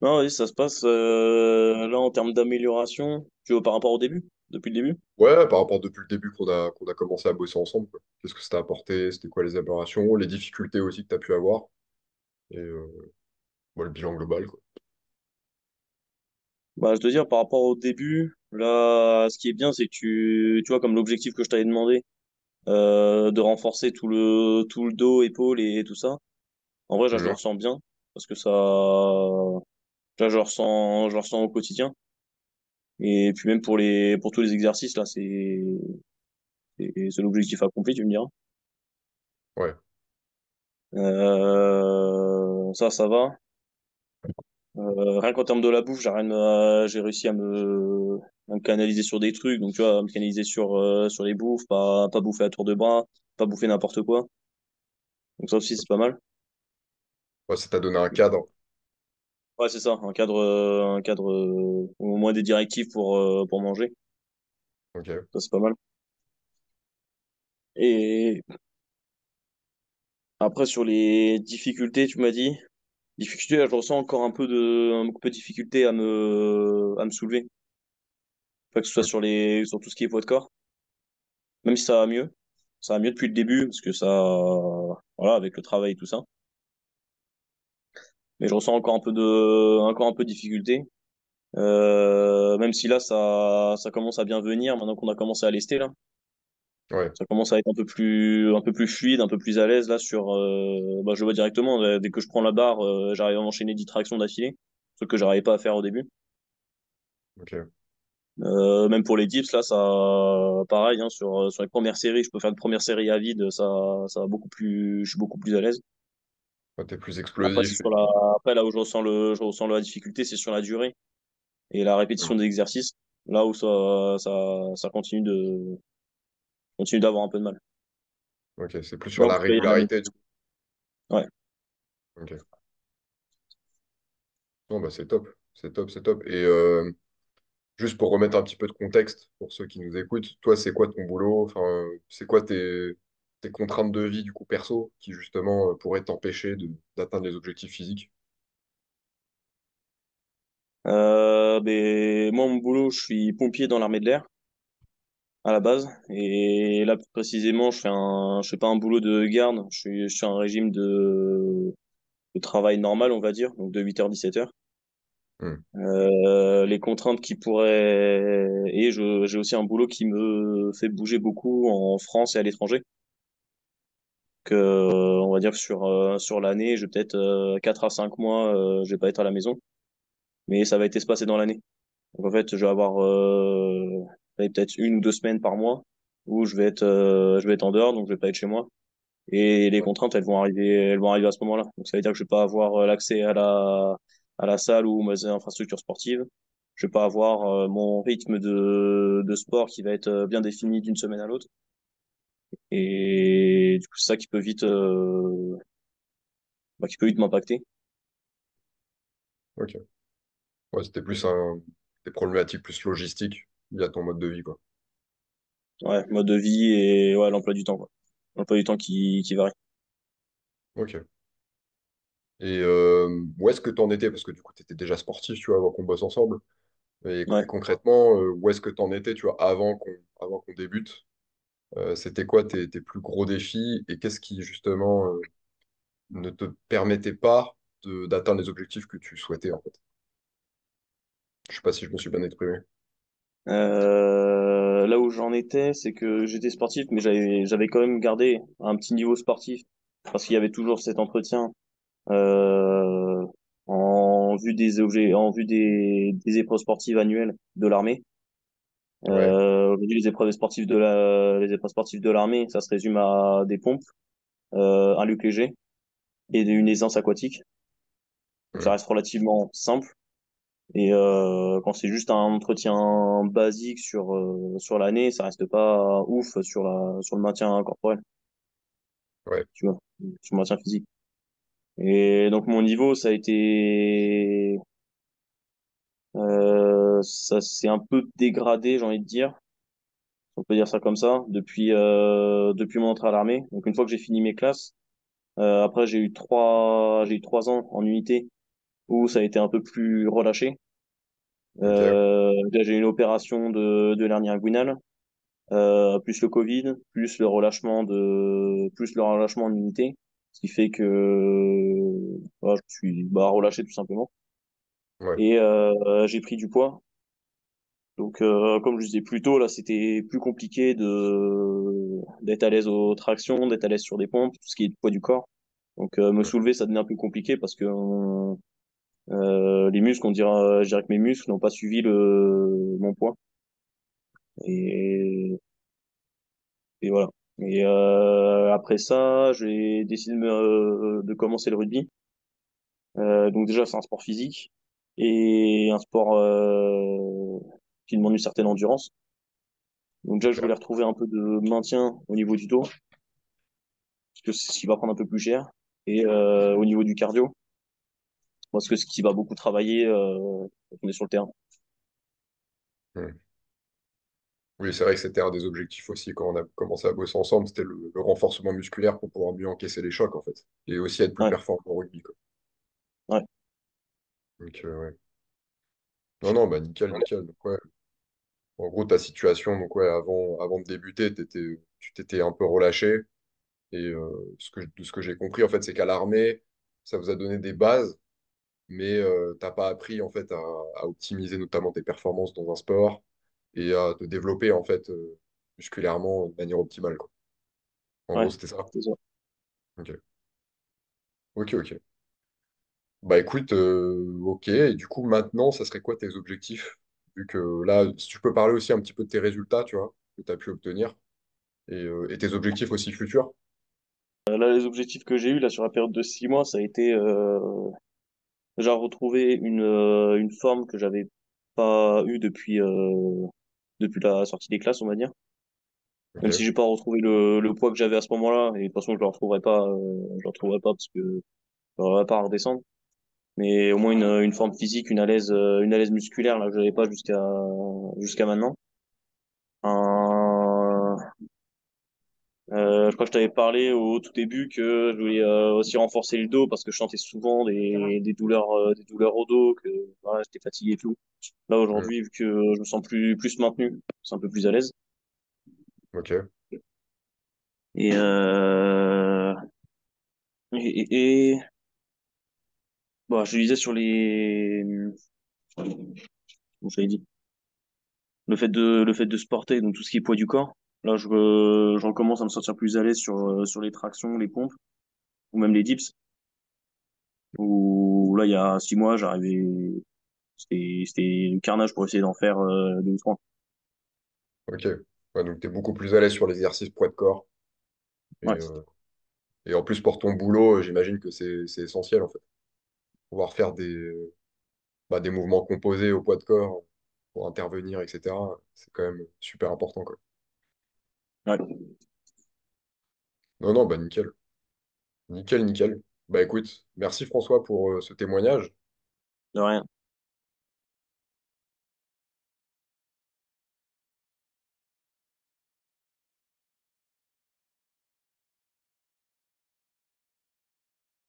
Non, oui, ça se passe là en termes d'amélioration, tu vois, par rapport au début, depuis le début. Ouais, par rapport depuis le début qu'on a commencé à bosser ensemble, quoi. Qu'est-ce que ça t'a apporté? C'était quoi les améliorations? Les difficultés aussi que tu as pu avoir? Et le bilan global, quoi. Bah, je te dire, par rapport au début, là, ce qui est bien, c'est que tu vois, comme l'objectif que je t'avais demandé, de renforcer tout le dos, épaules et tout ça. En vrai, là, je le Mhm. ressens bien, parce que ça, là, je le ressens au quotidien. Et puis même pour tous les exercices, là, c'est l'objectif accompli, tu me diras. Ouais, Ça va. Rien qu'en termes de la bouffe, j'ai réussi à me canaliser sur des trucs. Donc, tu vois, à me canaliser sur les bouffes, pas bouffer à tour de bras, pas bouffer n'importe quoi. Donc, ça aussi, c'est pas mal. ouais, ça t'a donné un cadre. Ouais, c'est ça, un cadre, au moins des directives pour manger. Ok. Ça, c'est pas mal. Et après, sur les difficultés, tu m'as dit, difficulté, là, je ressens encore un peu de difficulté à me soulever. Pas que ce soit Mhm. sur tout ce qui est poids de corps. Même si ça va mieux. Ça va mieux depuis le début, parce que voilà, avec le travail et tout ça. Mais je ressens encore un peu de difficulté. Même si là, ça commence à bien venir, maintenant qu'on a commencé à lester, là. Ouais, Ça commence à être un peu plus fluide, un peu plus à l'aise, là, bah, je le vois directement, dès que je prends la barre, j'arrive à enchaîner 10 tractions d'affilée. Ce que j'arrivais pas à faire au début. ok. Même pour les dips, là, ça, pareil, hein, sur les premières séries, je peux faire une première série à vide, ça va beaucoup plus, je suis beaucoup plus à l'aise. Ouais, t'es plus Après, c'est explosif. sur la, après, là où je ressens la difficulté, c'est sur la durée et la répétition Mhm. des exercices. Là où ça continue d'avoir un peu de mal. Ok, c'est plus sur Donc, la régularité, du coup. ouais. Ok. Non, bah c'est top. C'est top, c'est top. Et juste pour remettre un petit peu de contexte pour ceux qui nous écoutent, toi, c'est quoi ton boulot? Enfin, c'est quoi tes contraintes de vie, du coup, perso, qui justement pourraient t'empêcher d'atteindre les objectifs physiques? Moi, mon boulot, je suis pompier dans l'armée de l'air à la base. Et là, plus précisément, je fais pas un boulot de garde. Je suis un régime de travail normal, on va dire, donc de 8h 17h. Hmm. Les contraintes qui pourraient, et j'ai aussi un boulot qui me fait bouger beaucoup en France et à l'étranger. On va dire que sur l'année, je vais peut-être 4 à 5 mois, je vais pas être à la maison, mais ça va être espacé dans l'année. Donc en fait, je vais avoir allez, peut-être 1 ou 2 semaines par mois où je vais être en dehors, donc je vais pas être chez moi. Et les Ouais, contraintes, elles vont arriver à ce moment-là. Donc ça veut dire que je vais pas avoir l'accès à la salle ou aux infrastructures sportives. Je vais pas avoir mon rythme de sport qui va être bien défini d'une semaine à l'autre. Et du coup, c'est ça qui peut vite m'impacter. ok. Ouais, c'était plus des problématiques plus logistiques liées à ton mode de vie, quoi. Ouais, mode de vie et ouais, l'emploi du temps, quoi. L'emploi du temps qui varie. Ok. Et où est-ce que tu en étais? Parce que du coup, tu étais déjà sportif, tu vois, avant qu'on bosse ensemble. Et Ouais. concrètement, où est-ce que tu en étais, tu vois, avant qu'on débute? C'était quoi tes plus gros défis et qu'est-ce qui, justement, ne te permettait pas d'atteindre les objectifs que tu souhaitais, en fait? Je sais pas si je me suis bien exprimé. Là où j'en étais, c'est que j'étais sportif, mais j'avais quand même gardé un petit niveau sportif parce qu'il y avait toujours cet entretien euh, en vue des épreuves sportives annuelles de l'armée. Ouais, Aujourd'hui, les épreuves sportives de l'armée, ça se résume à des pompes, un luc léger et une aisance aquatique. Donc ça hum, reste relativement simple. Et quand c'est juste un entretien basique sur l'année, ça reste pas ouf sur le maintien corporel, ouais, tu vois, sur le maintien physique. Et donc mon niveau, ça s'est un peu dégradé, j'ai envie de dire, si on peut dire ça comme ça, depuis mon entrée à l'armée. Donc une fois que j'ai fini mes classes, après j'ai eu 3 ans en unité où ça a été un peu plus relâché. Ok, Déjà, j'ai eu une opération de l'hernie inguinale, plus le Covid, plus le relâchement en unité, ce qui fait que voilà, je me suis relâché tout simplement. ouais, Et j'ai pris du poids. Donc, comme je disais plus tôt, là, c'était plus compliqué d'être à l'aise aux tractions, d'être à l'aise sur des pompes, tout ce qui est poids du corps. Donc, me ouais, soulever, ça devenait un peu compliqué parce que les muscles, je dirais que mes muscles n'ont pas suivi mon poids. Et, et voilà. Et après ça, j'ai décidé de commencer le rugby. Donc déjà, c'est un sport physique et un sport qui demande une certaine endurance. Donc déjà, je voulais ok. retrouver un peu de maintien au niveau du dos, parce que c'est ce qui va prendre un peu plus cher. Et au niveau du cardio, parce que ce qui va beaucoup travailler quand on est sur le terrain. Hmm. Oui, c'est vrai que c'était un des objectifs aussi quand on a commencé à bosser ensemble, c'était le renforcement musculaire pour pouvoir mieux encaisser les chocs en fait. Et aussi être plus Ouais, performant au rugby, quoi. ouais, Donc, ouais. Non, non, bah nickel, nickel. Donc, ouais. En gros, ta situation, donc ouais, avant de débuter, tu t'étais un peu relâché. Et de ce que j'ai compris, en fait, c'est qu'à l'armée, ça vous a donné des bases, mais t'as pas appris en fait à optimiser notamment tes performances dans un sport et à te développer en fait musculairement de manière optimale, quoi. En ouais, gros, c'était ça. c'est ça. Ok, ok, ok. Bah écoute, ok. Et du coup, maintenant, ça serait quoi tes objectifs? Vu que là, si tu peux parler aussi un petit peu de tes résultats, tu vois, que tu as pu obtenir, et tes objectifs aussi futurs. Là, les objectifs que j'ai eus là sur la période de 6 mois, ça a été déjà retrouver une forme que j'avais pas eue depuis la sortie des classes, on va dire. Même si Ok. j'ai pas retrouvé le poids que j'avais à ce moment-là, et de toute façon je le retrouverai pas parce que j'aurais pas à redescendre. Mais au moins une forme physique, une à l'aise musculaire là que j'avais pas jusqu'à maintenant. Un, je crois que je t'avais parlé au tout début que je voulais aussi renforcer le dos parce que je sentais souvent des douleurs au dos, que voilà, j'étais fatigué et tout. Là Hmm. aujourd'hui, vu que je me sens plus maintenu, c'est un peu plus à l'aise. Ok. Et, euh, et bon, je disais sur comment j'avais dit, le fait de se porter, donc tout ce qui est poids du corps. Là, je recommence à me sentir plus à l'aise sur les tractions, les pompes, ou même les dips. Où là, il y a 6 mois, c'était le carnage pour essayer d'en faire 2 ou 3. Ok. Ouais, donc tu es beaucoup plus à l'aise sur l'exercice poids de corps. Et, Ouais, euh, et en plus, pour ton boulot, j'imagine que c'est essentiel, en fait. Pouvoir faire des mouvements composés au poids de corps pour intervenir, etc. C'est quand même super important, quoi. ouais, Non, non, bah nickel. Nickel, nickel. Bah écoute, merci François pour ce témoignage. de rien.